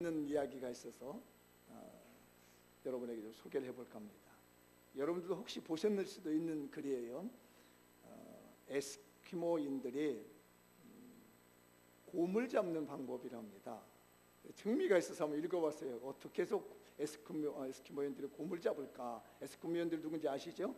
있는 이야기가 있어서 여러분에게 좀 소개를 해볼까 합니다. 여러분들도 혹시 보셨을 수도 있는 글이에요. 에스키모인들이 곰을 잡는 방법이랍니다. 흥미가 있어서 한번 읽어봤어요. 어떻게 해서 에스키모인들이 곰을 잡을까? 에스키모인들 누군지 아시죠?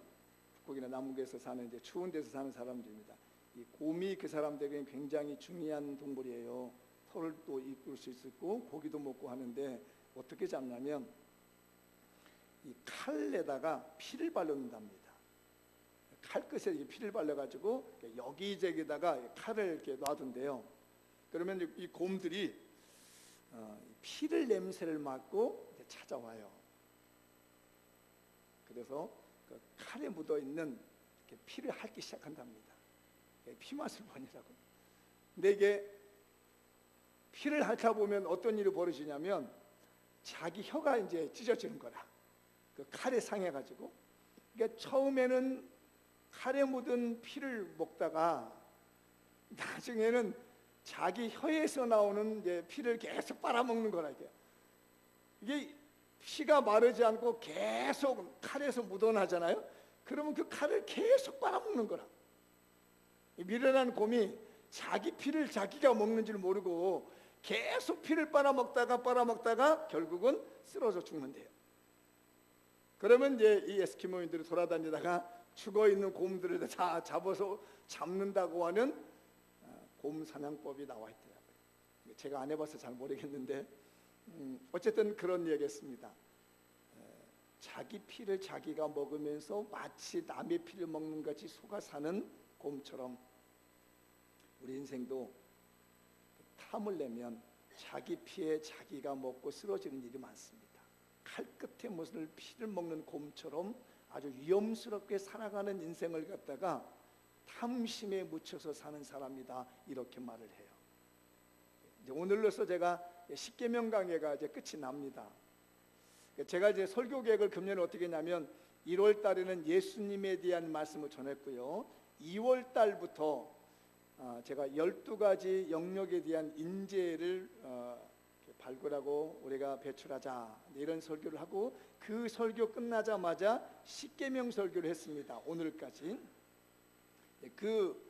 북극이나 남극에서 사는 이제 추운 데서 사는 사람들입니다. 이 곰이 그 사람들에게 굉장히 중요한 동물이에요. 털을 또 입을 수 있고 고기도 먹고 하는데 어떻게 잡냐면 이 칼에다가 피를 바른답니다. 칼끝에 피를 발라가지고 여기저기다가 칼을 이렇게 놔둔대요. 그러면 이 곰들이 피를 냄새를 맡고 찾아와요. 그래서 그 칼에 묻어 있는 피를 핥기 시작한답니다. 피 맛을 보느라고. 근데 이게 피를 핥아 보면 어떤 일이 벌어지냐면 자기 혀가 이제 찢어지는 거라. 그 칼에 상해가지고. 그러니까 처음에는 칼에 묻은 피를 먹다가 나중에는 자기 혀에서 나오는 이제 피를 계속 빨아먹는 거라. 이게 피가 마르지 않고 계속 칼에서 묻어나잖아요. 그러면 그 칼을 계속 빨아먹는 거라. 미련한 곰이 자기 피를 자기가 먹는 줄 모르고 계속 피를 빨아먹다가 결국은 쓰러져 죽는데요. 그러면 이제 이 에스키모인들이 돌아다니다가 죽어있는 곰들을 다 잡아서 잡는다고 하는 곰 사냥법이 나와 있더라고요. 제가 안 해봐서 잘 모르겠는데 어쨌든 그런 얘기했습니다. 자기 피를 자기가 먹으면서 마치 남의 피를 먹는 것이 속아 사는 곰처럼 우리 인생도 탐을 내면 자기 피에 자기가 먹고 쓰러지는 일이 많습니다. 칼끝에 무슨 피를 먹는 곰처럼 아주 위험스럽게 살아가는 인생을 갖다가 탐심에 묻혀서 사는 사람이다, 이렇게 말을 해요. 이제 오늘로서 제가 십계명 강해가 이제 끝이 납니다. 제가 이제 설교 계획을 금년에 어떻게 했냐면 1월 달에는 예수님에 대한 말씀을 전했고요. 2월 달부터 제가 12가지 영역에 대한 인재를 발굴하고 우리가 배출하자, 이런 설교를 하고 그 설교 끝나자마자 십계명 설교를 했습니다. 오늘까지. 그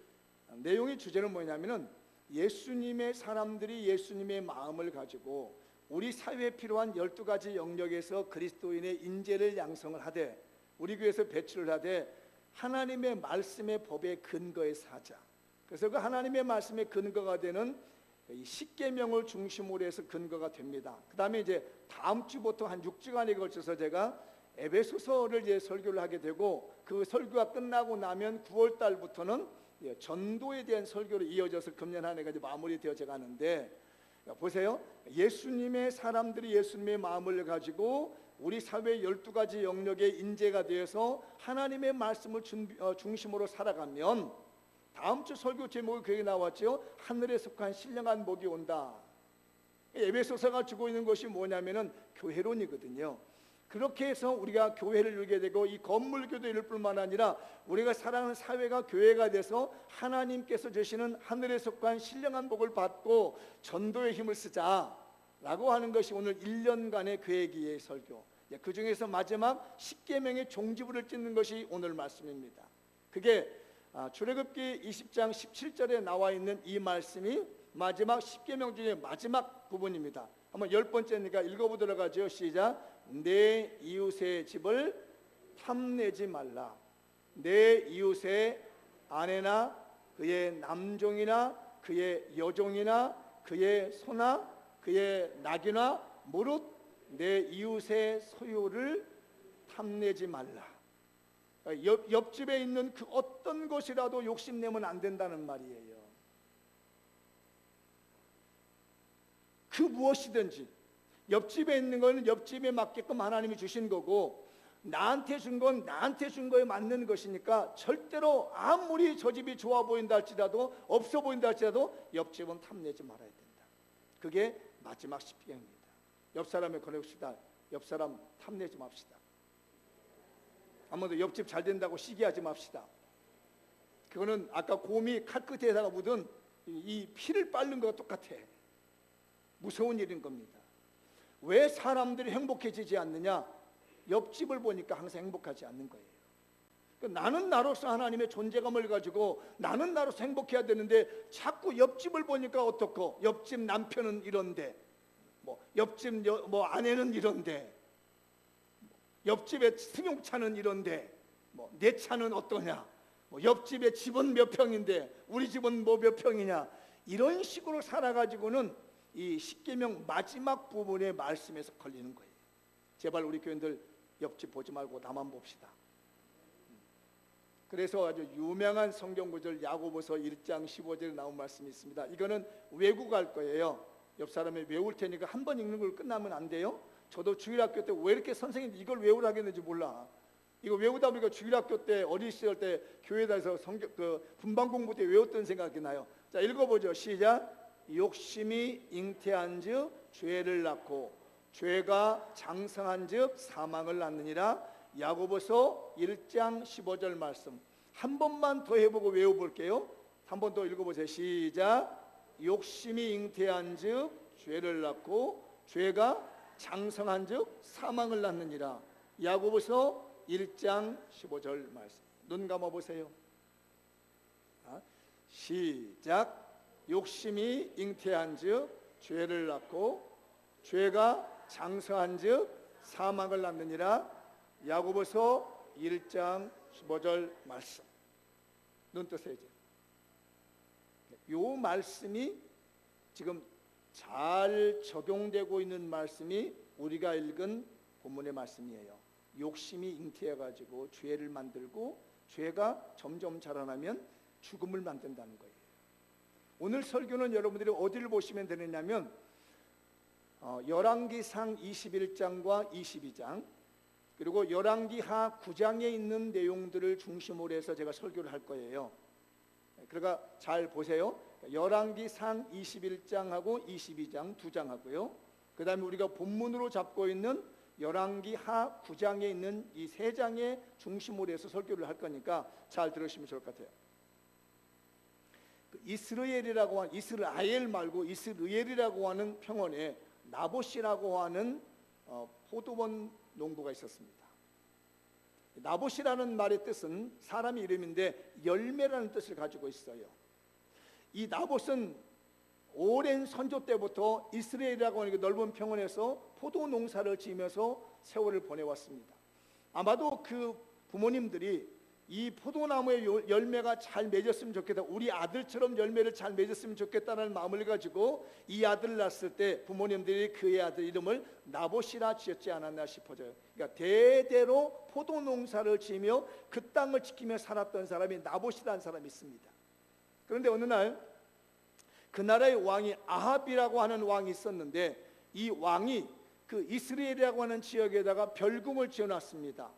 내용의 주제는 뭐냐면은 예수님의 사람들이 예수님의 마음을 가지고 우리 사회에 필요한 12가지 영역에서 그리스도인의 인재를 양성을 하되 우리 교회에서 배출을 하되 하나님의 말씀의 법의 근거에 사자. 그래서 그 하나님의 말씀의 근거가 되는 이 십계명을 중심으로 해서 근거가 됩니다. 그 다음에 이제 다음 주부터 한 6주간에 걸쳐서 제가 에베소서를 이제 설교를 하게 되고 그 설교가 끝나고 나면 9월 달부터는 전도에 대한 설교로 이어져서 금년 한 해가 이제 마무리되어져 가는데, 보세요. 예수님의 사람들이 예수님의 마음을 가지고 우리 사회 12가지 영역의 인재가 되어서 하나님의 말씀을 중심으로 살아가면 다음 주 설교 제목이 그게 나왔죠. 하늘에 속한 신령한 복이 온다. 에베소서가 주고 있는 것이 뭐냐면은 교회론이거든요. 그렇게 해서 우리가 교회를 이루게 되고 이 건물교도 이룰 뿐만 아니라 우리가 살아가는 사회가 교회가 돼서 하나님께서 주시는 하늘에 속한 신령한 복을 받고 전도의 힘을 쓰자라고 하는 것이 오늘 1년간의 계획이의 설교. 그 중에서 마지막 십계명의 종지부를 찢는 것이 오늘 말씀입니다. 그게 출애굽기 20장 17절에 나와 있는 이 말씀이 마지막 십계명 중에 마지막 부분입니다. 한번 10번째니까 읽어보도록 하죠. 시작. 내 이웃의 집을 탐내지 말라. 내 이웃의 아내나 그의 남종이나 그의 여종이나 그의 소나 그의 낙이나 무릇 내 이웃의 소유를 탐내지 말라. 옆집에 있는 그 어떤 것이라도 욕심내면 안 된다는 말이에요. 그 무엇이든지 옆집에 있는 거는 옆집에 맞게끔 하나님이 주신 거고 나한테 준 건 나한테 준 거에 맞는 것이니까 절대로 아무리 저 집이 좋아 보인다 할지라도 없어 보인다 할지라도 옆집은 탐내지 말아야 된다. 그게 마지막 십계명입니다. 옆 사람에 권해봅시다. 옆 사람 탐내지 맙시다. 아무도 옆집 잘 된다고 시기하지 맙시다. 그거는 아까 곰이 칼끝에다가 묻은 이 피를 빨는 것과 똑같아. 무서운 일인 겁니다. 왜 사람들이 행복해지지 않느냐? 옆집을 보니까 항상 행복하지 않는 거예요. 나는 나로서 하나님의 존재감을 가지고 나는 나로서 행복해야 되는데 자꾸 옆집을 보니까 어떻고, 옆집 남편은 이런데, 옆집 아내는 이런데, 옆집의 승용차는 이런데, 내 차는 어떠냐, 옆집의 집은 몇 평인데 우리 집은 몇 평이냐, 이런 식으로 살아가지고는 이 십계명 마지막 부분의 말씀에서 걸리는 거예요. 제발 우리 교인들 옆집 보지 말고 나만 봅시다. 그래서 아주 유명한 성경 구절 야고보서 1장 15절에 나온 말씀이 있습니다. 이거는 외우고 갈 거예요. 옆 사람이 외울 테니까 한 번 읽는 걸 끝나면 안 돼요. 저도 주일학교 때 왜 이렇게 선생님이 이걸 외우라고 했는지 몰라. 이거 외우다 보니까 주일학교 때 어린 시절 때 교회 다녀서 성경 분방 공부 때 외웠던 생각이 나요. 자, 읽어보죠. 시작. 욕심이 잉태한즉 죄를 낳고 죄가 장성한즉 사망을 낳느니라. 야고보서 1장 15절 말씀 한 번만 더 해보고 외워볼게요. 한 번 더 읽어보세요. 시작. 욕심이 잉태한즉 죄를 낳고 죄가 장성한즉 사망을 낳느니라. 야고보서 1장 15절 말씀. 눈 감아보세요. 시작. 욕심이 잉태한즉 죄를 낳고 죄가 장성한즉 사망을 낳느니라. 야고보서 1장 15절 말씀. 눈 뜨세요. 이 말씀이 지금 잘 적용되고 있는 말씀이 우리가 읽은 본문의 말씀이에요. 욕심이 잉태해가지고 죄를 만들고 죄가 점점 자라나면 죽음을 만든다는 거예요. 오늘 설교는 여러분들이 어디를 보시면 되느냐면 열왕기상 21장과 22장 그리고 열왕기하 9장에 있는 내용들을 중심으로 해서 제가 설교를 할 거예요. 그러니까 잘 보세요. 열왕기상 21장하고 22장 두 장 하고요. 그 다음에 우리가 본문으로 잡고 있는 열왕기하 9장에 있는 이 세 장의 중심으로 해서 설교를 할 거니까 잘 들으시면 좋을 것 같아요. 이스라엘이라고 하는, 이스라엘 말고 이스라엘이라고 하는 평원에 나봇이라고 하는 포도원 농부가 있었습니다. 나봇이라는 말의 뜻은 사람 이름인데 열매라는 뜻을 가지고 있어요. 이 나봇은 오랜 선조 때부터 이스라엘이라고 하는 넓은 평원에서 포도 농사를 지으면서 세월을 보내왔습니다. 아마도 그 부모님들이 이 포도나무의 열매가 잘 맺었으면 좋겠다, 우리 아들처럼 열매를 잘 맺었으면 좋겠다는 마음을 가지고 이 아들을 낳았을 때 부모님들이 그의 아들 이름을 나봇이라 지었지 않았나 싶어져요. 그러니까 대대로 포도 농사를 지으며 그 땅을 지키며 살았던 사람이 나봇이라는 사람이 있습니다. 그런데 어느 날 그 나라의 왕이 아합이라고 하는 왕이 있었는데 이 왕이 그 이스라엘이라고 하는 지역에다가 별궁을 지어놨습니다.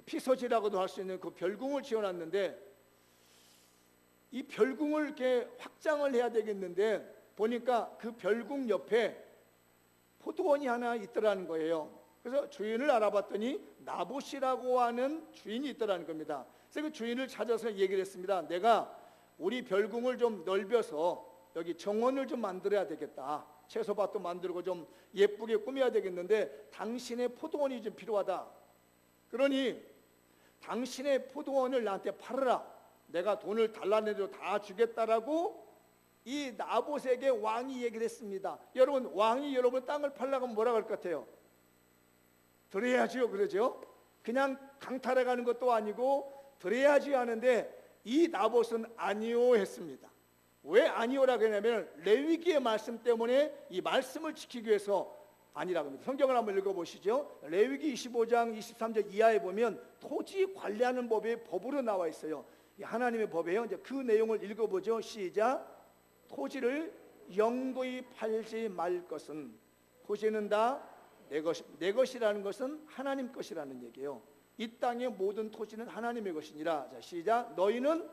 피서지라고도 할 수 있는 그 별궁을 지어놨는데 이 별궁을 이렇게 확장을 해야 되겠는데 보니까 그 별궁 옆에 포도원이 하나 있더라는 거예요. 그래서 주인을 알아봤더니 나봇이라고 하는 주인이 있더라는 겁니다. 그래서 그 주인을 찾아서 얘기를 했습니다. 내가 우리 별궁을 좀 넓혀서 여기 정원을 좀 만들어야 되겠다. 채소밭도 만들고 좀 예쁘게 꾸며야 되겠는데 당신의 포도원이 좀 필요하다. 그러니 당신의 포도원을 나한테 팔아라. 내가 돈을 달라내도 다 주겠다라고 이 나봇에게 왕이 얘기를 했습니다. 여러분, 왕이 여러분 땅을 팔라고 하면 뭐라고 할 것 같아요? 드려야지요, 그러죠? 그냥 강탈해 가는 것도 아니고 드려야지 하는데 이 나봇은 아니요 했습니다. 왜 아니요라고 했냐면 레위기의 말씀 때문에 이 말씀을 지키기 위해서 아니라고 합니다. 성경을 한번 읽어보시죠. 레위기 25장 23절 이하에 보면 토지 관리하는 법으로 나와 있어요. 하나님의 법이에요. 이제 그 내용을 읽어보죠. 시작. 토지를 영구히 팔지 말 것은, 토지는 다 내 것이라는 것은 하나님 것이라는 얘기예요. 이 땅의 모든 토지는 하나님의 것이니라. 자, 시작. 너희는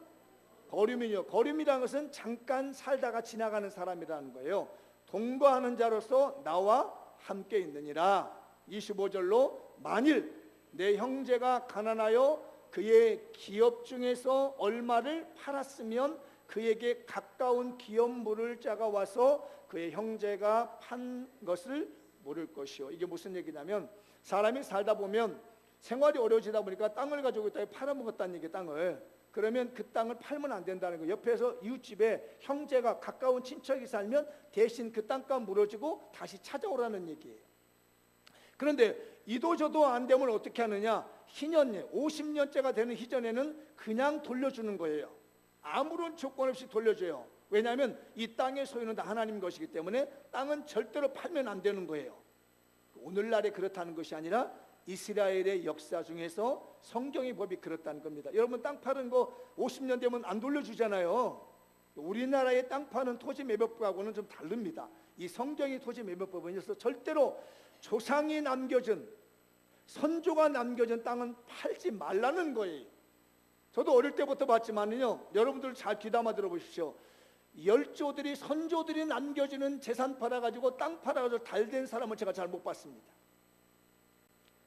거류민이요. 거류민이라는 것은 잠깐 살다가 지나가는 사람이라는 거예요. 동거하는 자로서 나와 함께 있느니라. 25절로 만일 내 형제가 가난하여 그의 기업 중에서 얼마를 팔았으면 그에게 가까운 기업 물을 자가 와서 그의 형제가 판 것을 모를 것이요. 이게 무슨 얘기냐면 사람이 살다 보면 생활이 어려워지다 보니까 땅을 가지고 있다가 팔아먹었다는 얘기, 땅을. 그러면 그 땅을 팔면 안 된다는 거예요. 옆에서 이웃집에 형제가 가까운 친척이 살면 대신 그 땅값 물어주고 다시 찾아오라는 얘기예요. 그런데 이도저도 안 되면 어떻게 하느냐? 희년에 50년째가 되는 희전에는 그냥 돌려주는 거예요. 아무런 조건 없이 돌려줘요. 왜냐하면 이 땅의 소유는 다 하나님 것이기 때문에 땅은 절대로 팔면 안 되는 거예요. 오늘날에 그렇다는 것이 아니라 이스라엘의 역사 중에서 성경의 법이 그렇다는 겁니다. 여러분, 땅 파는 거 50년 되면 안 돌려주잖아요. 우리나라의 땅 파는 토지 매매법하고는 좀 다릅니다. 이 성경의 토지 매매법은 절대로 조상이 남겨준, 선조가 남겨준 땅은 팔지 말라는 거예요. 저도 어릴 때부터 봤지만요, 여러분들 잘 귀담아 들어보십시오. 열조들이, 선조들이 남겨주는 재산 팔아가지고 땅 팔아가지고 달된 사람은 제가 잘 못 봤습니다.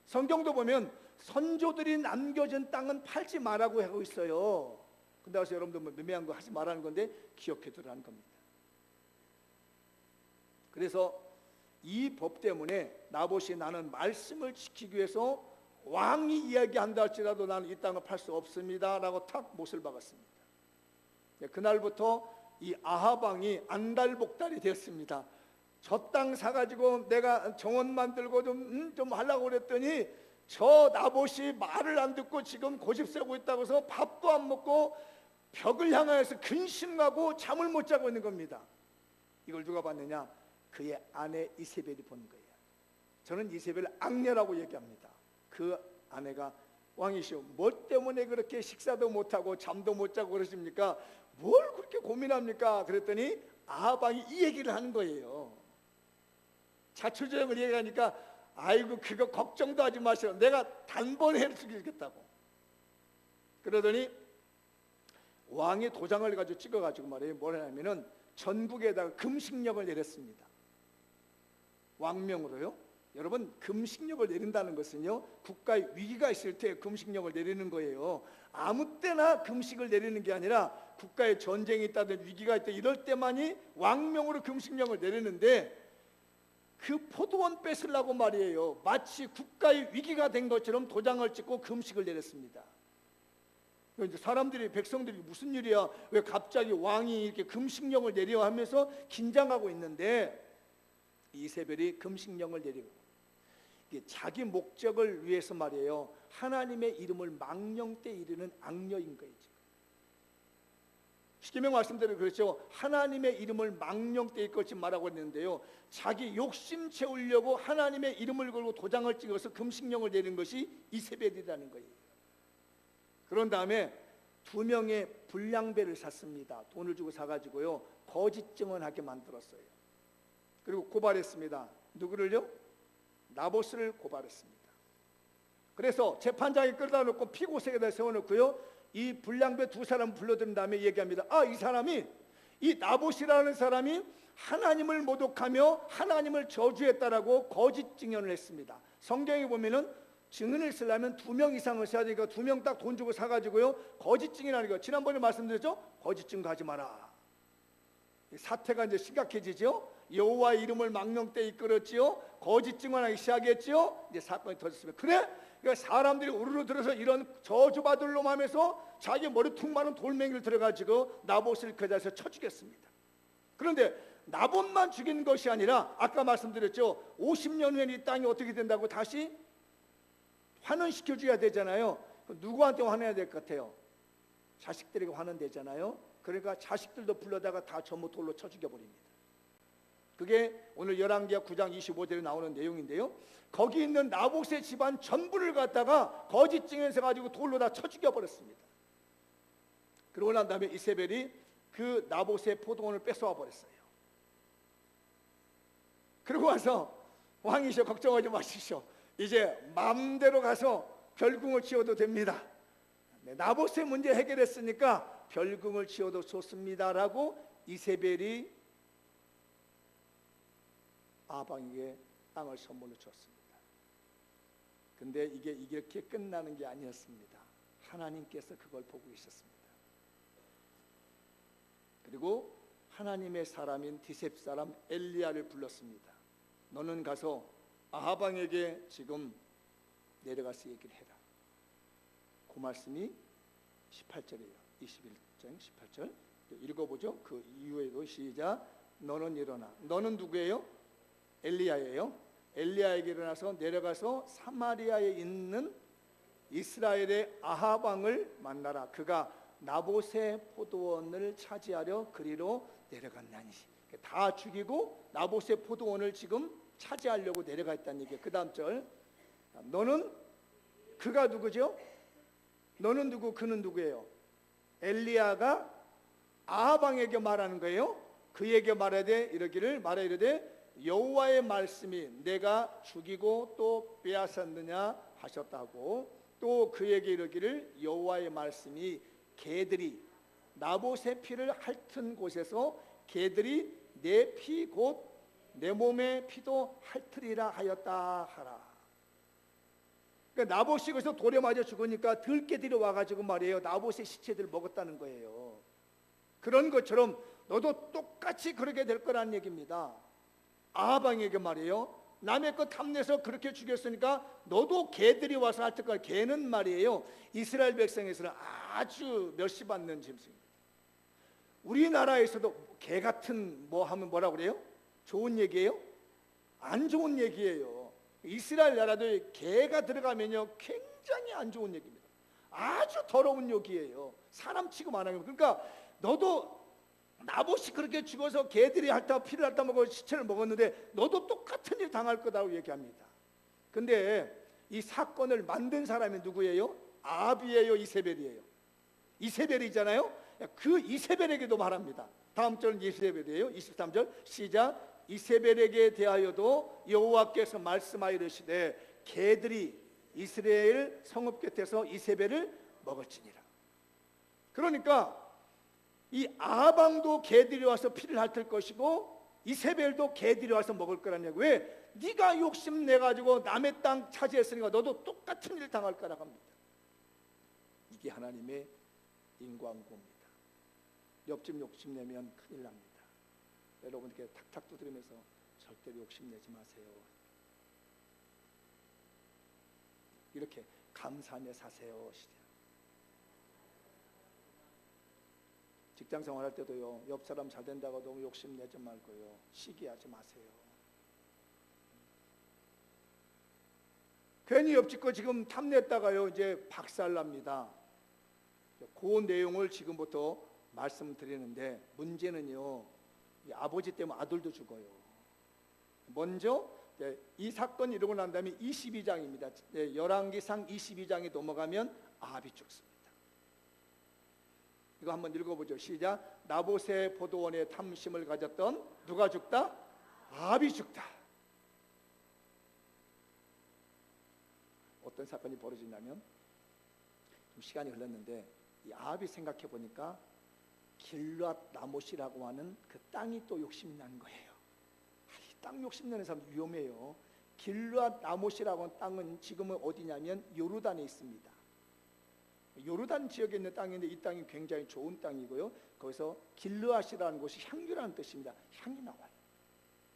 성경도 보면 선조들이 남겨준 땅은 팔지 말라고 하고 있어요. 근데 그래서 여러분들 뭐 매매한 거 하지 말라는 건데 기억해 두라는 겁니다. 그래서 이 법 때문에 나봇이 나는 말씀을 지키기 위해서 왕이 이야기한다 할지라도 나는 이 땅을 팔 수 없습니다 라고 탁 못을 박았습니다. 그날부터 이 아합 왕이 안달복달이 되었습니다. 저 땅 사가지고 내가 정원 만들고 좀 하려고 그랬더니 저 나봇이 말을 안 듣고 지금 고집 세고 있다고 해서 밥도 안 먹고 벽을 향하여서 근심하고 잠을 못 자고 있는 겁니다. 이걸 누가 봤느냐? 그의 아내 이세벨이 본 거예요. 저는 이세벨을 악녀라고 얘기합니다. 그 아내가 왕이시오, 뭐 때문에 그렇게 식사도 못하고 잠도 못 자고 그러십니까? 뭘 그렇게 고민합니까? 그랬더니 아합 왕이 이 얘기를 하는 거예요. 자초지종을 얘기하니까 아이고 그거 걱정도 하지 마시오, 내가 단번에 해주겠다고. 그러더니 왕이 도장을 가지고 찍어가지고 말이에요, 뭐냐면은 전국에다가 금식령을 내렸습니다. 왕명으로요. 여러분, 금식령을 내린다는 것은요, 국가에 위기가 있을 때 금식령을 내리는 거예요. 아무 때나 금식을 내리는 게 아니라 국가에 전쟁이 있다든 위기가 있다 이럴 때만이 왕명으로 금식령을 내리는데, 그 포도원 뺏으려고 말이에요, 마치 국가의 위기가 된 것처럼 도장을 찍고 금식을 내렸습니다. 이제 사람들이, 백성들이 무슨 일이야, 왜 갑자기 왕이 이렇게 금식령을 내려 하면서 긴장하고 있는데, 이세벨이 금식령을 내리고 자기 목적을 위해서 말이에요, 하나님의 이름을 망령때 이르는 악녀인 거예요. 십계명 말씀대로 그렇죠. 하나님의 이름을 망령때 일컫지 말라고 했는데요, 자기 욕심 채우려고 하나님의 이름을 걸고 도장을 찍어서 금식령을 내린 것이 이세벨이라는 거예요. 그런 다음에 2명의 불량배를 샀습니다. 돈을 주고 사가지고요, 거짓 증언하게 만들었어요. 그리고 고발했습니다. 누구를요? 나봇을 고발했습니다. 그래서 재판장에 끌다 놓고 피고세에다 세워놓고요, 이 불량배 2사람 불러들인 다음에 얘기합니다. 이 사람이, 이 나봇이라는 사람이 하나님을 모독하며 하나님을 저주했다라고 거짓 증언을 했습니다. 성경에 보면은 증언을 쓰려면 2명 이상을 써야 되니까 2명 딱 돈 주고 사가지고요, 거짓 증언하는 거. 지난번에 말씀드렸죠? 거짓 증거 하지 마라. 사태가 이제 심각해지죠. 여호와의 이름을 망령때 이끌었지요. 거짓 증언하기 시작했지요. 이제 사건이 터졌습니다. 그래? 그러니까 사람들이 우르르 들어서 이런 저주받을 놈 하면서 자기 머리통 많은 돌멩이를 들어가지고 나봇을 그 자리에서 쳐 죽였습니다. 그런데 나봇만 죽인 것이 아니라 아까 말씀드렸죠. 50년 후에 이 땅이 어떻게 된다고 다시 환원시켜줘야 되잖아요. 누구한테 환원해야 될 것 같아요? 자식들에게 환원되잖아요. 그러니까 자식들도 불러다가 다 전부 돌로 쳐 죽여버립니다. 그게 오늘 열왕기하 9장 25절에 나오는 내용인데요, 거기 있는 나봇의 집안 전부를 갖다가 거짓 증언해서 가지고 돌로 다 쳐 죽여버렸습니다. 그러고 난 다음에 이세벨이 그 나봇의 포도원을 뺏어와 버렸어요. 그러고 와서 왕이시여, 걱정하지 마십시오, 이제 마음대로 가서 별궁을 지어도 됩니다. 나봇의 문제 해결했으니까 별궁을 지어도 좋습니다라고 이세벨이 아방에게 땅을 선물로 줬습니다. 근데 이게 이렇게 끝나는 게 아니었습니다. 하나님께서 그걸 보고 계셨습니다. 그리고 하나님의 사람인 디셉 사람 엘리야를 불렀습니다. 너는 가서 아하방에게 지금 내려가서 얘기를 해라. 그 말씀이 18절이에요. 21장 18절 읽어보죠. 그 이후에도 시작. 너는 일어나. 너는 누구예요? 엘리야예요. 엘리야에게 일어나서 내려가서 사마리아에 있는 이스라엘의 아하방을 만나라. 그가 나봇의 포도원을 차지하려 그리로 내려갔나니. 다 죽이고 나봇의 포도원을 지금 차지하려고 내려갔다는 얘기예요. 그 다음 절. 너는, 그가 누구죠? 너는 누구, 그는 누구예요? 엘리야가 아하방에게 말하는 거예요. 그에게 말하되 이르기를 말하 이르되 여호와의 말씀이 내가 죽이고 또 빼앗았느냐 하셨다고. 또 그에게 이르기를 여호와의 말씀이 개들이 나봇의 피를 핥은 곳에서 개들이 내 피 곧 내 몸의 피도 핥으리라 하였다 하라. 그러니까 나봇이 거기서 돌에 맞아 죽으니까 들개들이 와가지고 말이에요, 나봇의 시체들을 먹었다는 거예요. 그런 것처럼 너도 똑같이 그렇게 될 거라는 얘기입니다. 아하방에게 말이에요, 남의 것 탐내서 그렇게 죽였으니까 너도 개들이 와서 핥을 거야. 개는 말이에요, 이스라엘 백성에서는 아주 멸시받는 짐승입니다. 우리나라에서도 개 같은 뭐 하면 뭐라고 그래요? 좋은 얘기예요? 안 좋은 얘기예요. 이스라엘 나라도 개가 들어가면요 굉장히 안 좋은 얘기입니다. 아주 더러운 욕이에요. 사람 취급 안 하는 거. 그러니까 너도 나봇이 그렇게 죽어서 개들이 핥아 피를 핥아 먹고 시체를 먹었는데 너도 똑같은 일 당할 거다고 얘기합니다. 근데 이 사건을 만든 사람이 누구예요? 아합이에요, 이세벨이에요? 이세벨이잖아요. 그 이세벨에게도 말합니다. 다음 절은 이세벨이에요. 23절 시작. 이세벨에게 대하여도 여호와께서 말씀하여 이르시되 개들이 이스라엘 성읍 곁에서 이세벨을 먹을지니라. 그러니까 이 아방도 개들이 와서 피를 핥을 것이고 이세벨도 개들이 와서 먹을 거라는 얘기. 왜? 네가 욕심내가지고 남의 땅 차지했으니까 너도 똑같은 일 당할 거라고 합니다. 이게 하나님의 인과응보입니다. 옆집 욕심내면 큰일 납니다. 여러분께 탁탁 두드리면서 절대로 욕심내지 마세요. 이렇게 감사하며 사세요. 직장 생활할 때도요, 옆 사람 잘 된다고 너무 욕심내지 말고요, 시기하지 마세요. 괜히 옆집 거 지금 탐냈다가요 이제 박살납니다. 그 내용을 지금부터 말씀드리는데, 문제는요 이 아버지 때문에 아들도 죽어요. 먼저 이 사건이 일어나고 난 다음에 22장입니다. 열왕기상 22장이 넘어가면 아합이 죽습니다. 이거 한번 읽어보죠. 시작. 나봇의 포도원에 탐심을 가졌던 누가 죽다? 아합이 죽다. 어떤 사건이 벌어지냐면, 좀 시간이 흘렀는데 이 아합이 생각해 보니까 길앗 나못이라고 하는 그 땅이 또 욕심이 난 거예요. 이 땅 욕심내는 사람 위험해요. 길앗 나못이라고 하는 땅은 지금은 어디냐면 요르단에 있습니다. 요르단 지역에 있는 땅인데 이 땅이 굉장히 좋은 땅이고요. 거기서 길르앗이라는 곳이 향유라는 뜻입니다. 향이 나와요.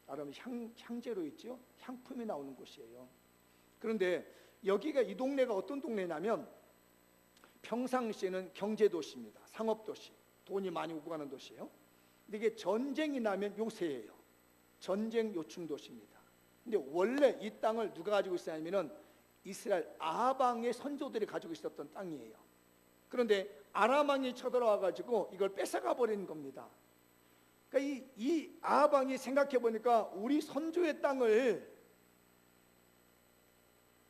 아름 향재로 있죠. 향품이 나오는 곳이에요. 그런데 여기가, 이 동네가 어떤 동네냐면 평상시에는 경제도시입니다. 상업도시, 돈이 많이 오고 가는 도시예요. 근데 이게 전쟁이 나면 요새예요. 전쟁 요충 도시입니다. 근데 원래 이 땅을 누가 가지고 있었냐면은 이스라엘 아방의 선조들이 가지고 있었던 땅이에요. 그런데 아람 왕이 쳐들어와 가지고 이걸 뺏어가 버린 겁니다. 그러니까 이 아방이 생각해 보니까 우리 선조의 땅을,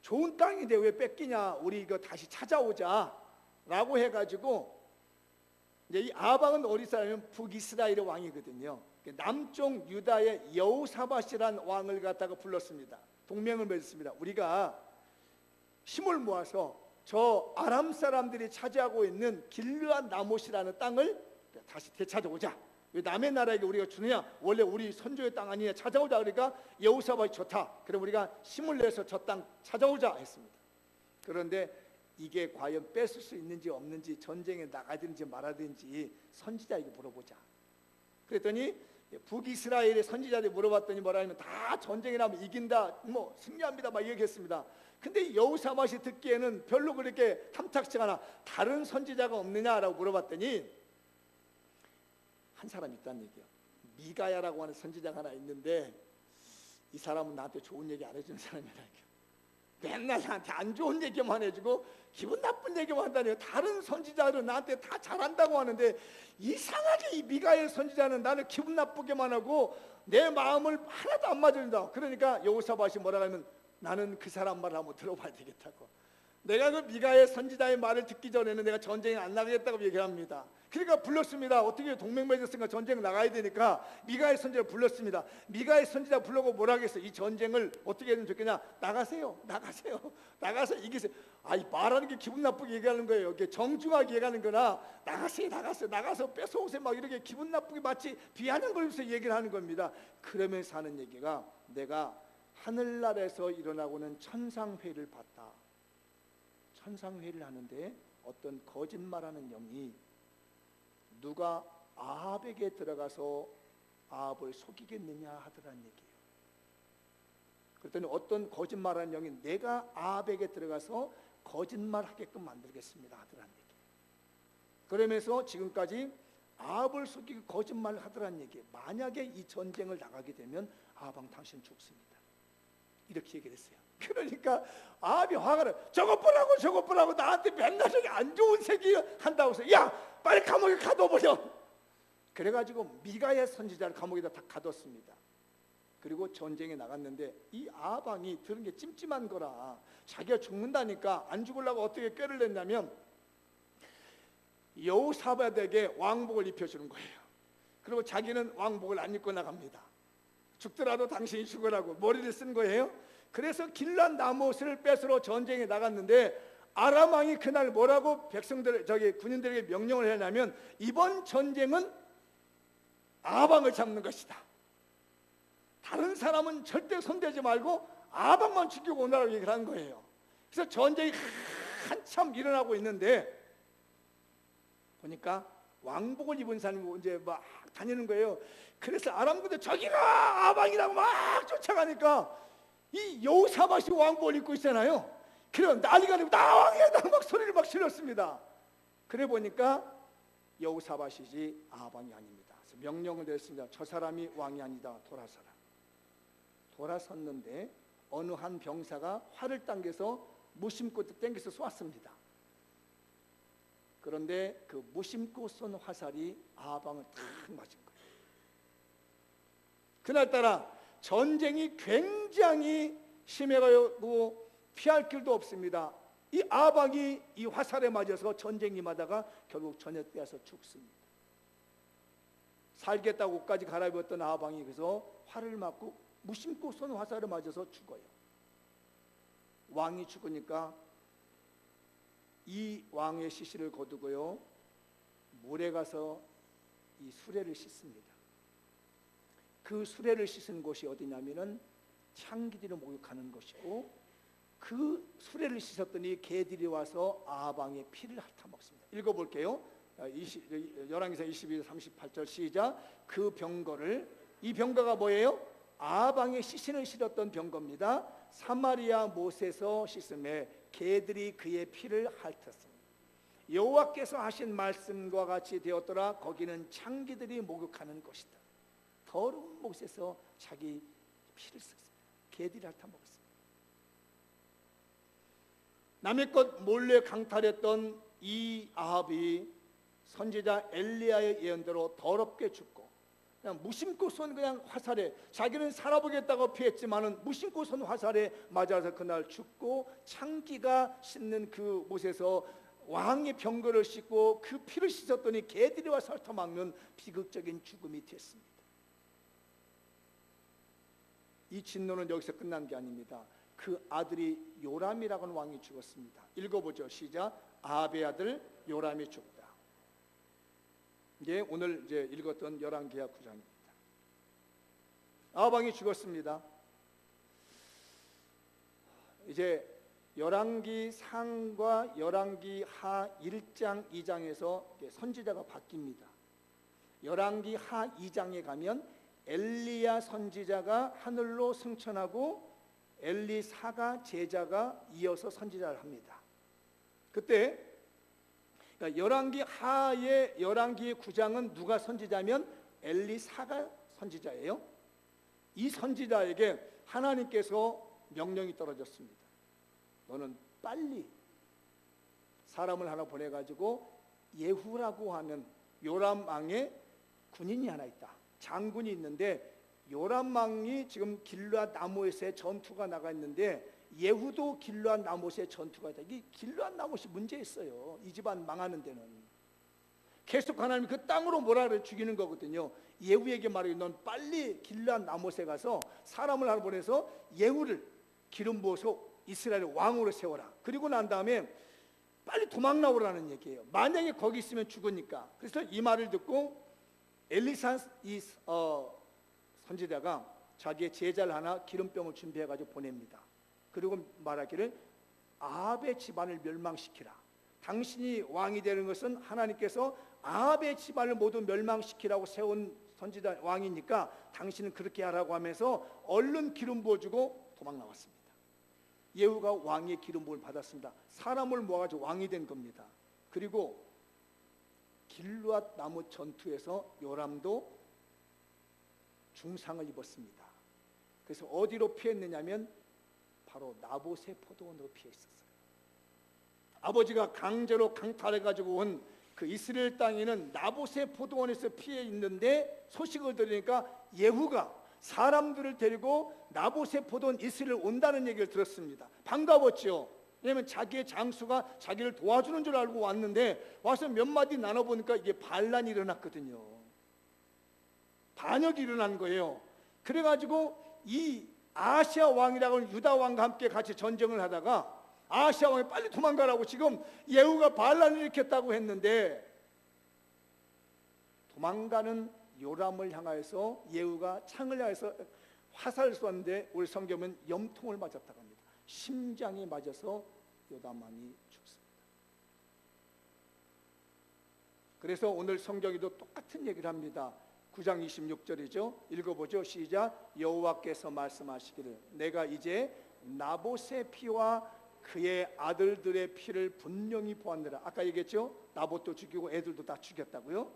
좋은 땅인데 왜 뺏기냐, 우리 이거 다시 찾아오자라고 해가지고, 이제 이 아방은 어디 사람이면 북이스라엘의 왕이거든요. 남쪽 유다의 여호사밧이라는 왕을 갖다가 불렀습니다. 동맹을 맺었습니다. 우리가 힘을 모아서 저 아람 사람들이 차지하고 있는 길르앗 나못이라는 땅을 다시 되찾아오자. 왜 남의 나라에게 우리가 주느냐? 원래 우리 선조의 땅 아니냐? 찾아오자. 그러니까 여호사밧이 좋다. 그럼 우리가 힘을 내서 저 땅 찾아오자 했습니다. 그런데 이게 과연 뺏을 수 있는지 없는지, 전쟁에 나가든지 말아든지 선지자에게 물어보자. 그랬더니 북이스라엘의 선지자들이 물어봤더니 뭐라 하면 다 전쟁이 나면 이긴다, 뭐 승리합니다 막 얘기했습니다. 근데 여호사밧이 듣기에는 별로 그렇게 탐탁지 않아. 다른 선지자가 없느냐라고 물어봤더니 한 사람 있다는 얘기예요. 미가야라고 하는 선지자가 하나 있는데 이 사람은 나한테 좋은 얘기 안 해주는 사람이라니까. 맨날 나한테 안 좋은 얘기만 해주고 기분 나쁜 얘기만 한다니까. 다른 선지자들은 나한테 다 잘한다고 하는데 이상하게 이 미가엘 선지자는 나를 기분 나쁘게만 하고 내 마음을 하나도 안 맞아준다. 그러니까 여호사밧이 뭐라 하면 나는 그 사람 말을 한번 들어봐야 되겠다고. 내가 그 미가엘 선지자의 말을 듣기 전에는 내가 전쟁에 안 나가겠다고 얘기합니다. 그러니까 불렀습니다. 어떻게 동맹 맺었으니까 전쟁 나가야 되니까 미가엘 선지자를 불렀습니다. 미가엘 선지자 불러고 뭐라 하겠어? 이 전쟁을 어떻게 하면 좋겠냐? 나가세요. 나가서 이기세요. 이 말하는 게 기분 나쁘게 얘기하는 거예요. 이게 정중하게 얘기하는 거나 나가서 뺏어오세요 막 이렇게 기분 나쁘게 마치 비하는 걸면서 얘기를 하는 겁니다. 그러면서 하는 얘기가 내가 하늘나라에서 일어나고는 천상회를 봤다. 천상회를 하는데 어떤 거짓말하는 영이 누가 아합에게 들어가서 아합을 속이겠느냐 하더라는 얘기예요. 그랬더니 어떤 거짓말하는 영이 내가 아합에게 들어가서 거짓말하게끔 만들겠습니다 하더라는 얘기예요. 그러면서 지금까지 아합을 속이고 거짓말을 하더라는 얘기예요. 만약에 이 전쟁을 나가게 되면 아합 당신 죽습니다. 이렇게 얘기를 했어요. 그러니까 아합이 화가 나. 저것 보라고 나한테 맨날 저기 안 좋은 새끼 한다고 해서 야 빨리 감옥에 가둬버려. 그래가지고 미가야 선지자를 감옥에다 다 가뒀습니다. 그리고 전쟁에 나갔는데 이 아합이 들은 게 찜찜한 거라. 자기가 죽는다니까 안 죽으려고 어떻게 꾀를 냈냐면 여호사밧에게 왕복을 입혀주는 거예요. 그리고 자기는 왕복을 안 입고 나갑니다. 죽더라도 당신이 죽으라고 머리를 쓴 거예요. 그래서 길란 나못을 뺏으러 전쟁에 나갔는데 아람 왕이 그날 뭐라고 군인들에게 명령을 했냐면 이번 전쟁은 아합 왕을 잡는 것이다. 다른 사람은 절대 손대지 말고 아합 왕만 죽이고 오라고 얘기를 한 거예요. 그래서 전쟁이 한참 일어나고 있는데 보니까 왕복을 입은 사람이 이제 막 다니는 거예요. 그래서 아람 군대 저기가 아합 왕이라고 막 쫓아가니까 이 여호사밧이 왕복을 입고 있잖아요. 그래 난리가 나고 나 왕이야 막 소리를 막 질렀습니다. 그래 보니까 여호사밧이지 아합 왕이 아닙니다. 그래서 명령을 내렸습니다. 저 사람이 왕이 아니다. 돌아서라. 돌아섰는데 어느 한 병사가 활을 당겨서 무심코 당겨서 쏘았습니다. 그런데 그 무심코 쏜 화살이 아합 왕을 탁 맞은 거예요. 그날따라 전쟁이 굉장히 심해가지고 피할 길도 없습니다. 이 아합 왕이 이 화살에 맞아서 전쟁이 마다가 결국 전역되어서 죽습니다. 살겠다고 옷까지 갈아입었던 아합 왕이 그래서 활을 맞고 무심코 쏜 화살에 맞아서 죽어요. 왕이 죽으니까 이 왕의 시신을 거두고요 물에 가서 이 수레를 씻습니다. 그 수레를 씻은 곳이 어디냐면은 창기들을 목욕하는 곳이고 그 수레를 씻었더니 개들이 와서 아합 왕의 피를 핥아먹습니다. 읽어볼게요. 열왕기상 22절 38절 시작. 그 병거를 이 병거가 뭐예요? 아합 왕의 시신을 실었던 병거입니다. 사마리아 못에서 씻음에 개들이 그의 피를 핥았습니다. 여호와께서 하신 말씀과 같이 되었더라. 거기는 창기들이 목욕하는 곳이다. 더러운 못에서 자기 피를 썼습니다. 개들이 핥아먹었습니다. 남의 것 몰래 강탈했던 이 아합이 선지자 엘리야의 예언대로 더럽게 죽고 그냥 무심코 쏜 그냥 화살에 자기는 살아보겠다고 피했지만은 무심코 쏜 화살에 맞아서 그날 죽고 창기가 씻는 그 못에서 왕의 병거를 씻고 그 피를 씻었더니 개들이 와서 핥아먹는 비극적인 죽음이 됐습니다. 이 진노는 여기서 끝난 게 아닙니다. 그 아들이 요람이라고 하는 왕이 죽었습니다. 읽어보죠. 시작. 아합의 아들 요람이 죽다. 이게 오늘 이제 읽었던 열왕기하 9장입니다. 아합 왕이 죽었습니다. 이제 열왕기 상과 열왕기 하 1장 2장에서 선지자가 바뀝니다. 열왕기 하 2장에 가면 엘리야 선지자가 하늘로 승천하고 엘리사가 제자가 이어서 선지자를 합니다. 그때 그러니까 열왕기 하의 열왕기의 9장은 누가 선지자면 엘리사가 선지자예요. 이 선지자에게 하나님께서 명령이 떨어졌습니다. 너는 빨리 사람을 하나 보내가지고 예후라고 하는 요람 왕의 군인이 하나 있다. 장군이 있는데 요람 왕이 지금 길르앗 라못에 전투가 나가 있는데 예후도 길르앗 라못에 전투가 있다. 이 길르앗 라못이 문제 있어요. 이 집안 망하는 데는. 계속 하나님이 그 땅으로 몰아를 죽이는 거거든요. 예후에게 말해요. 넌 빨리 길르앗 라못에 가서 사람을 하나 보내서 예후를 기름 부어서 이스라엘의 왕으로 세워라. 그리고 난 다음에 빨리 도망 나오라는 얘기예요. 만약에 거기 있으면 죽으니까. 그래서 이 말을 듣고 엘리사 선지자가 자기의 제자를 하나 기름병을 준비해가지고 보냅니다. 그리고 말하기를 아합의 집안을 멸망시키라. 당신이 왕이 되는 것은 하나님께서 아합의 집안을 모두 멸망시키라고 세운 선지자 왕이니까 당신은 그렇게 하라고 하면서 얼른 기름 부어주고 도망 나왔습니다. 예후가 왕의 기름 부음을 받았습니다. 사람을 모아가지고 왕이 된 겁니다. 그리고 길르앗 라못 전투에서 요람도 중상을 입었습니다. 그래서 어디로 피했느냐면 바로 나봇의 포도원으로 피해 있었어요. 아버지가 강제로 강탈해가지고 온 그 이스라엘 땅에는 나봇의 포도원에서 피해 있는데 소식을 들으니까 예후가 사람들을 데리고 나봇의 포도원 이스라엘 온다는 얘기를 들었습니다. 반가웠죠. 왜냐하면 자기의 장수가 자기를 도와주는 줄 알고 왔는데 와서 몇 마디 나눠보니까 이게 반란이 일어났거든요. 반역이 일어난 거예요. 그래가지고 이 아시아 왕이라고 하는 유다 왕과 함께 같이 전쟁을 하다가 아시아 왕이 빨리 도망가라고 지금 예후가 반란을 일으켰다고 했는데 도망가는 요람을 향하여서 예후가 창을 향해서 화살을 쐈는데 우리 성경은 염통을 맞았다고 합니다. 심장이 맞아서 요담왕이 죽습니다. 그래서 오늘 성경에도 똑같은 얘기를 합니다. 9장 26절이죠. 읽어보죠. 시작. 여호와께서 말씀하시기를 내가 이제 나봇의 피와 그의 아들들의 피를 분명히 보았느라. 아까 얘기했죠. 나봇도 죽이고 애들도 다 죽였다고요.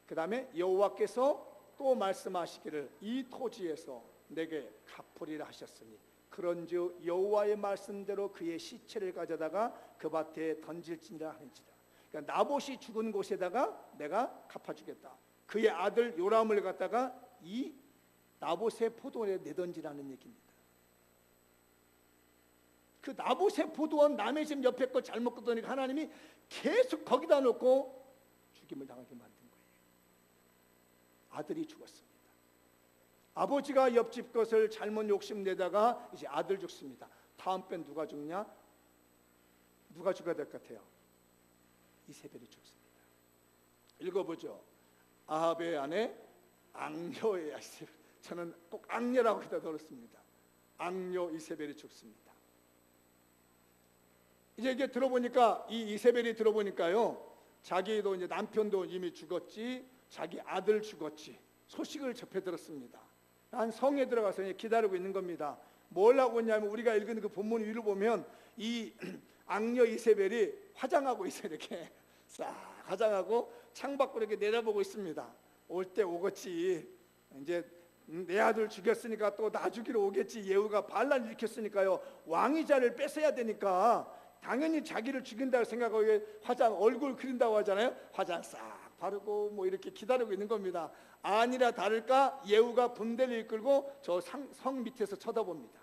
그 다음에 여호와께서 또 말씀하시기를 이 토지에서 내게 갚으리라 하셨으니 그런즉 여호와의 말씀대로 그의 시체를 가져다가 그 밭에 던질지니라 하는지라. 그러니까 나봇이 죽은 곳에다가 내가 갚아주겠다. 그의 아들 요람을 갖다가 이 나봇의 포도원에 내던지라는 얘기입니다. 그 나봇의 포도원 남의 집 옆에 거 잘못 걷더니 하나님이 계속 거기다 놓고 죽임을 당하게 만든 거예요. 아들이 죽었습니다. 아버지가 옆집 것을 잘못 욕심내다가 이제 아들 죽습니다. 다음 번 누가 죽냐? 누가 죽어야 될 것 같아요? 이세벨이 죽습니다. 읽어보죠. 아합의 아내 악녀의 이세벨. 저는 꼭 악녀라고 해다 들었습니다. 악녀 이세벨이 죽습니다. 이제 이게 들어보니까 이 이세벨이 들어보니까요, 자기도 이제 남편도 이미 죽었지, 자기 아들 죽었지 소식을 접해 들었습니다. 한 성에 들어가서 기다리고 있는 겁니다. 뭘 하고 있냐면 우리가 읽은 그 본문 위를 보면 이 악녀 이세벨이 화장하고 있어요. 이렇게 싹 화장하고 창밖으로 이렇게 내려보고 있습니다. 올 때 오겠지. 이제 내 아들 죽였으니까 또 나 죽이러 오겠지. 예후가 반란 일으켰으니까요. 왕위자를 뺏어야 되니까 당연히 자기를 죽인다고 생각하고 화장 얼굴 그린다고 하잖아요. 화장 싹 바르고 뭐 이렇게 기다리고 있는 겁니다. 아니라 다를까 예후가 군대를 이끌고 저 성 밑에서 쳐다봅니다.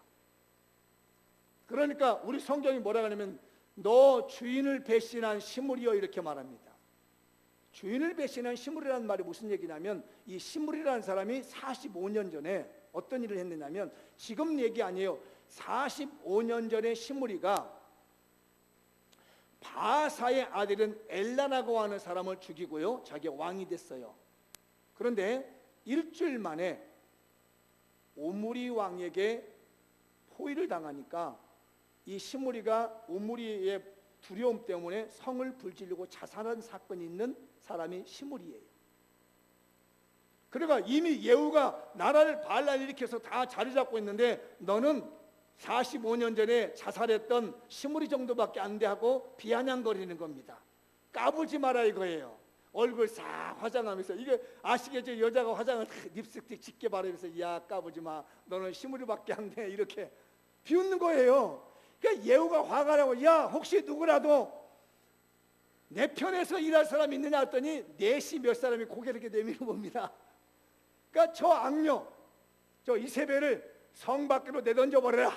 그러니까 우리 성경이 뭐라 하냐면 너 주인을 배신한 시므리여 이렇게 말합니다. 주인을 배신한 시므리라는 말이 무슨 얘기냐면 이 시므리라는 사람이 45년 전에 어떤 일을 했느냐면 지금 얘기 아니에요. 45년 전에 시므리가 바사의 아들은 엘라라고 하는 사람을 죽이고요, 자기가 왕이 됐어요. 그런데 일주일 만에 오므리 왕에게 포위를 당하니까 이 시므리가 오므리의 두려움 때문에 성을 불지르고 자살한 사건이 있는 사람이 시므리예요. 그러니까 이미 예후가 나라를 반란 일으켜서 다 자리 잡고 있는데 너는 45년 전에 자살했던 시므리 정도밖에 안 돼 하고 비아냥거리는 겁니다. 까불지 마라 이거예요. 얼굴 싹 화장하면서, 이게 아시겠죠? 여자가 화장을 립스틱 짙게 바르면서 야 까불지 마, 너는 시므리밖에 안 돼, 이렇게 비웃는 거예요. 그러니까 예후가 화가 나고, 야 혹시 누구라도 내 편에서 일할 사람이 있느냐 했더니 넷이 몇 사람이 고개를 이렇게 내밀어 봅니다. 그러니까 저 악녀, 저 이세벨을 성 밖으로 내던져 버려라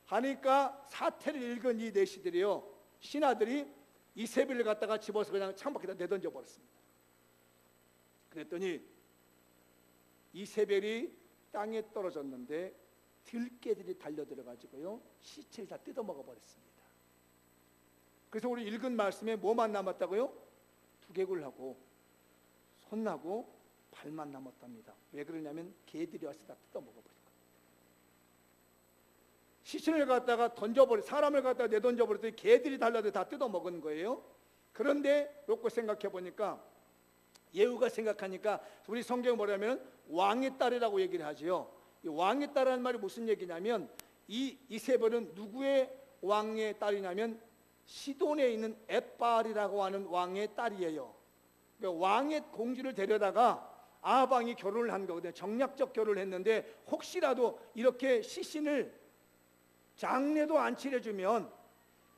하니까 사태를 읽은 이 내시들이요, 신하들이 이세벨을 갖다가 집어서 그냥 창밖에다 내던져 버렸습니다. 그랬더니 이세벨이 땅에 떨어졌는데 들깨들이 달려들어 가지고요 시체를 다 뜯어먹어 버렸습니다. 그래서 우리 읽은 말씀에 뭐만 남았다고요? 두개골하고 손하고 발만 남았답니다. 왜 그러냐면 개들이 와서 다 뜯어먹어 버린 겁니다. 시신을 갖다가 사람을 갖다가 내던져 버렸더니 개들이 달려서 다 뜯어먹은 거예요. 그런데 놓고 생각해 보니까, 예후가 생각하니까 우리 성경이 뭐냐면 왕의 딸이라고 얘기를 하지요. 이 왕의 딸이라는 말이 무슨 얘기냐면, 이 이세벨은 누구의 왕의 딸이냐면 시돈에 있는 엣발이라고 하는 왕의 딸이에요. 그러니까 왕의 공주를 데려다가 아방이 결혼을 한 거거든요. 정략적 결혼을 했는데 혹시라도 이렇게 시신을 장례도 안 치러주면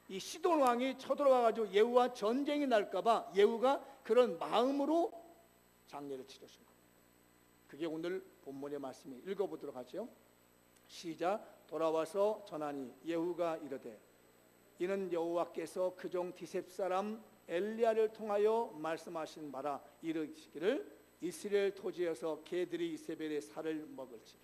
이 시돈 왕이 쳐들어와 가지고 예후와 전쟁이 날까봐 예후가 그런 마음으로 장례를 치르신 겁니다. 그게 오늘 본문의 말씀이, 읽어보도록 하죠. 시작. 돌아와서 전하니 예후가 이르되 이는 여호와께서 그종 디셉 사람 엘리야를 통하여 말씀하신 바라. 이르시기를 이스라엘 토지에서 개들이 이세벨의 살을 먹을지라.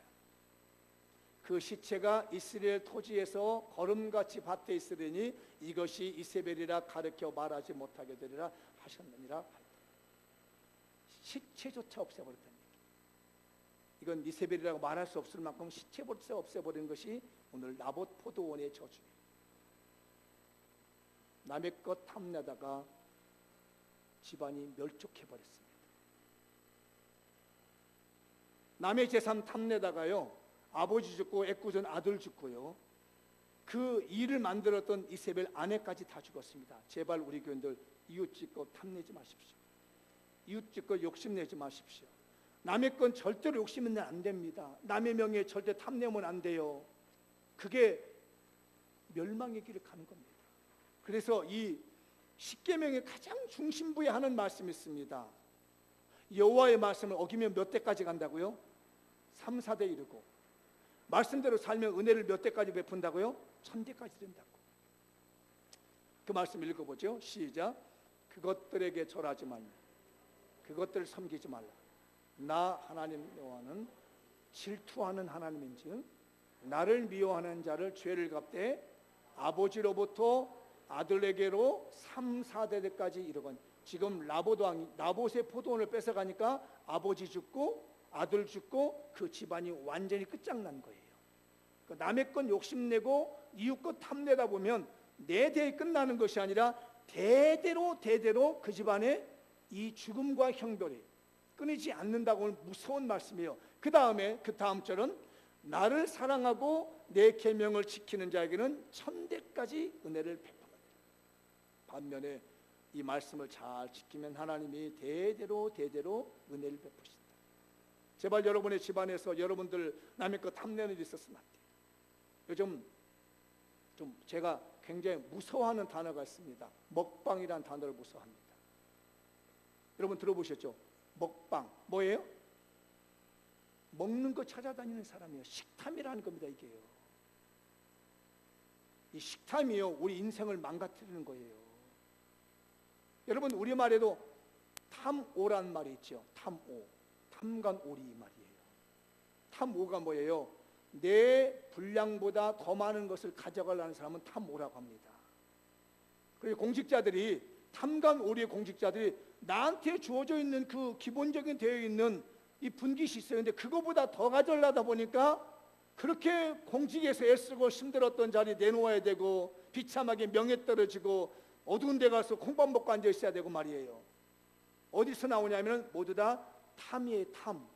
그 시체가 이스라엘 토지에서 거름같이 밭에 있으리니 이것이 이세벨이라 가르쳐 말하지 못하게 되리라 하셨느니라. 시체조차 없애버렸다는 얘기. 이건 이세벨이라고 말할 수 없을 만큼 시체조차 없애버린 것이 오늘 나봇 포도원의 저주예요. 남의 것 탐내다가 집안이 멸족해버렸습니다. 남의 재산 탐내다가요 아버지 죽고 애꿎은 아들 죽고요, 그 일을 만들었던 이세벨 아내까지 다 죽었습니다. 제발 우리 교인들 이웃집 것 탐내지 마십시오. 이웃집 것 욕심내지 마십시오. 남의 건 절대로 욕심은 안 됩니다. 남의 명예 절대 탐내면 안 돼요. 그게 멸망의 길을 가는 겁니다. 그래서 이 십계명의 가장 중심부에 하는 말씀이 있습니다. 여호와의 말씀을 어기면 몇 대까지 간다고요? 3, 4대 이르고, 말씀대로 살면 은혜를 몇 대까지 베푼다고요? 1000대까지 된다고. 그 말씀 읽어보죠. 시작. 그것들에게 절하지 말라. 그것들을 섬기지 말라. 나 하나님 여호와는 질투하는 하나님인즉 나를 미워하는 자를 죄를 갚되 아버지로부터 아들에게로 3, 4대까지 이르거니. 지금 나봇의 포도원을 뺏어가니까 아버지 죽고 아들 죽고 그 집안이 완전히 끝장난 거예요. 그러니까 남의 건 욕심내고 이웃 것 탐내다 보면 내 대에 끝나는 것이 아니라 대대로 그 집안에 이 죽음과 형벌이 끊이지 않는다고 하는 무서운 말씀이에요. 그 다음 절은 나를 사랑하고 내 계명을 지키는 자에게는 1000대까지 은혜를 베푼다. 반면에 이 말씀을 잘 지키면 하나님이 대대로 은혜를 베푸신다. 제발 여러분의 집안에서 여러분들 남의 것 탐내는 일이 있었으면 안 돼요. 요즘 좀 제가 굉장히 무서워하는 단어가 있습니다. 먹방이라는 단어를 무서워합니다. 여러분 들어보셨죠? 먹방 뭐예요? 먹는 거 찾아다니는 사람이에요. 식탐이라는 겁니다. 이게요. 이 식탐이요 우리 인생을 망가뜨리는 거예요. 여러분 우리말에도 탐오란 말이 있죠. 탐오, 탐관오리 말이에요. 탐오가 뭐예요? 내 분량보다 더 많은 것을 가져가려는 사람은 탐오라고 합니다. 그리고 공직자들이, 탐관오리의 공직자들이 나한테 주어져 있는 그 기본적인 되어 있는 이 분깃이 있어요. 근데 그거보다 더 가져가려다 보니까 그렇게 공직에서 애쓰고 힘들었던 자리 내놓아야 되고, 비참하게 명예 떨어지고 어두운 데 가서 콩밥 먹고 앉아 있어야 되고 말이에요. 어디서 나오냐면 모두 다 탐이에요, 탐.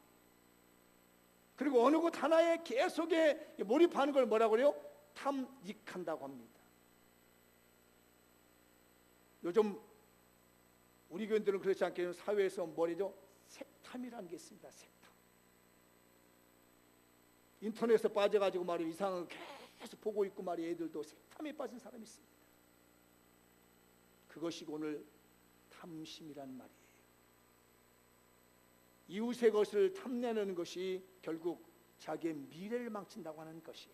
그리고 어느 것 하나에 계속에 몰입하는 걸 뭐라고 그래요? 탐닉한다고 합니다. 요즘 우리 교인들은 그렇지 않게 사회에서 뭐래죠? 색탐이라는 게 있습니다. 색탐. 인터넷에 빠져가지고 말이에요, 이상한 거 계속 보고 있고 말이에요. 애들도 색탐에 빠진 사람이 있습니다. 그것이 오늘 탐심이란 말이에요. 이웃의 것을 탐내는 것이 결국 자기의 미래를 망친다고 하는 것이에요.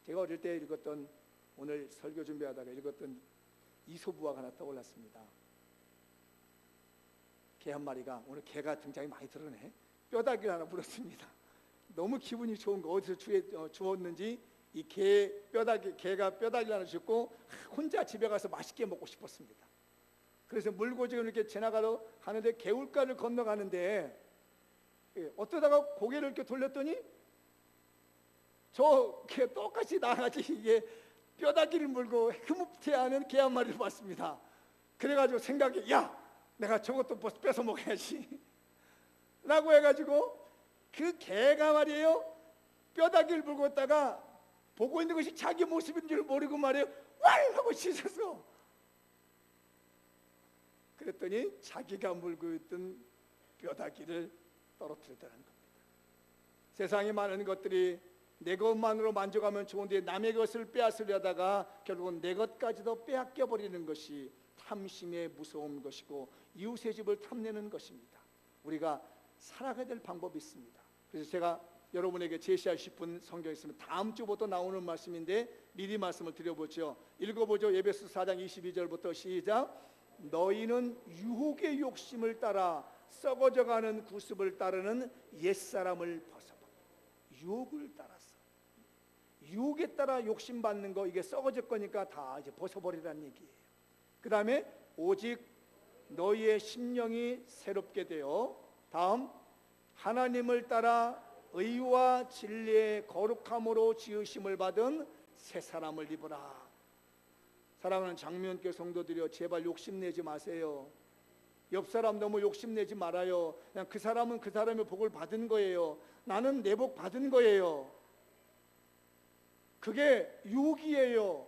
제가 어릴 때 읽었던, 오늘 설교 준비하다가 읽었던 이소부화가 하나 떠올랐습니다. 개 한 마리가, 오늘 개가 등장이 많이 드러내, 뼈다귀를 하나 물었습니다. 너무 기분이 좋은 거, 어디서 주웠는지 이 개가 뼈다귀를 하나 줍고 혼자 집에 가서 맛있게 먹고 싶었습니다. 그래서 물고 지금 이렇게 지나가는데 개울가를 건너가는데 어떠다가 고개를 이렇게 돌렸더니 저 개 똑같이 나같이 이게 뼈다귀를 물고 흐뭇해하는 개 한 마리를 봤습니다. 그래가지고 생각이, 야, 내가 저것도 뺏어 먹어야지 라고 해가지고 그 개가 말이에요, 뼈다귀를 물고 있다가 보고 있는 것이 자기 모습인 줄 모르고 말이에요, 왈 하고 짖어서, 그랬더니 자기가 물고 있던 뼈다귀를 떨어뜨리더라는 겁니다. 세상에 많은 것들이 내 것만으로 만족하면 좋은데 남의 것을 빼앗으려다가 결국은 내 것까지도 빼앗겨 버리는 것이 탐심의 무서운 것이고 이웃의 집을 탐내는 것입니다. 우리가 살아가야 될 방법이 있습니다. 그래서 제가 여러분에게 제시할 10분 성경이 있습니다. 다음 주부터 나오는 말씀인데 미리 말씀을 드려보죠. 읽어보죠. 에베소 4장 22절부터 시작. 너희는 유혹의 욕심을 따라 썩어져가는 구습을 따르는 옛사람을 벗어버려. 유혹을 따라서, 유혹에 따라 욕심받는 거, 이게 썩어질 거니까 다 이제 벗어버리라는 얘기예요. 그 다음에 오직 너희의 심령이 새롭게 되어, 다음, 하나님을 따라 의와 진리의 거룩함으로 지으심을 받은 새 사람을 입으라. 사랑하는 장면교 성도들이여, 제발 욕심내지 마세요. 옆 사람 너무 욕심내지 말아요. 그냥 그 사람은 그 사람의 복을 받은 거예요. 나는 내 복 받은 거예요. 그게 유혹이에요.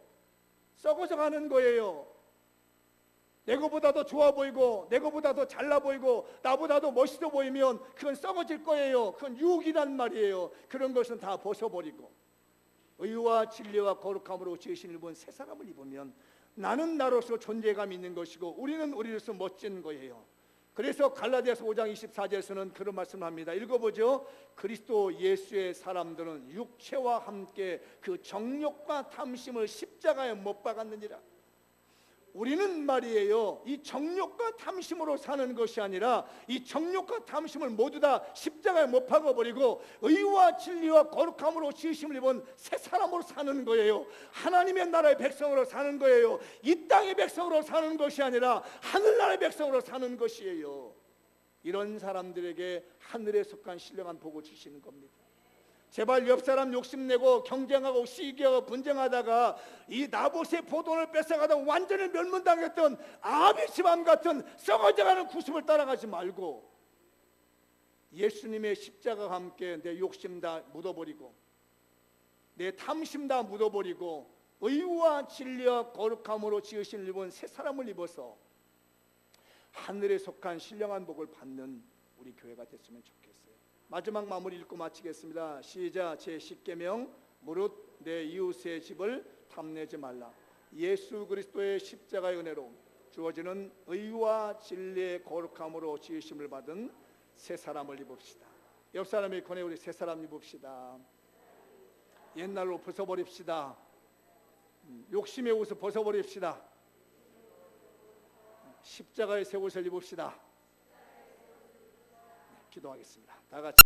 썩어져 가는 거예요. 내 거보다 더 좋아 보이고 내 거보다 더 잘나 보이고 나보다 더 멋있어 보이면 그건 썩어질 거예요. 그건 유혹이란 말이에요. 그런 것은 다 벗어버리고 의와 진리와 거룩함으로 지으신 일본 새 사람을 입으면 나는 나로서 존재감 있는 것이고 우리는 우리로서 멋진 거예요. 그래서 갈라디아서 5장 24절에서는 그런 말씀을 합니다. 읽어보죠. 그리스도 예수의 사람들은 육체와 함께 그 정욕과 탐심을 십자가에 못 박았느니라. 우리는 말이에요, 이 정욕과 탐심으로 사는 것이 아니라 이 정욕과 탐심을 모두 다 십자가에 못 박아버리고 의와 진리와 거룩함으로 지으심을 입은 새 사람으로 사는 거예요. 하나님의 나라의 백성으로 사는 거예요. 이 땅의 백성으로 사는 것이 아니라 하늘나라의 백성으로 사는 것이에요. 이런 사람들에게 하늘에 속한 신령한 복을 주시는 겁니다. 제발 옆 사람 욕심내고 경쟁하고 시기하고 분쟁하다가 이 나봇의 포도원을 뺏어가다가 완전히 멸문당했던 아합의 집안 같은 썩어져가는 구습을 따라가지 말고 예수님의 십자가와 함께 내 욕심 다 묻어버리고 내 탐심 다 묻어버리고 의와 진리와 거룩함으로 지으신 일본 새 사람을 입어서 하늘에 속한 신령한 복을 받는 우리 교회가 됐으면 좋겠어요. 마지막 마무리 읽고 마치겠습니다. 시작. 제10계명 무릇 내 이웃의 집을 탐내지 말라. 예수 그리스도의 십자가의 은혜로 주어지는 의와 진리의 거룩함으로 지으심을 받은 새 사람을 입읍시다. 옆 사람이 권해 우리 새 사람 입읍시다. 옛날로 벗어버립시다. 욕심의 옷을 벗어버립시다. 십자가의 새 옷을 입읍시다. 기도하겠습니다. 다 같이.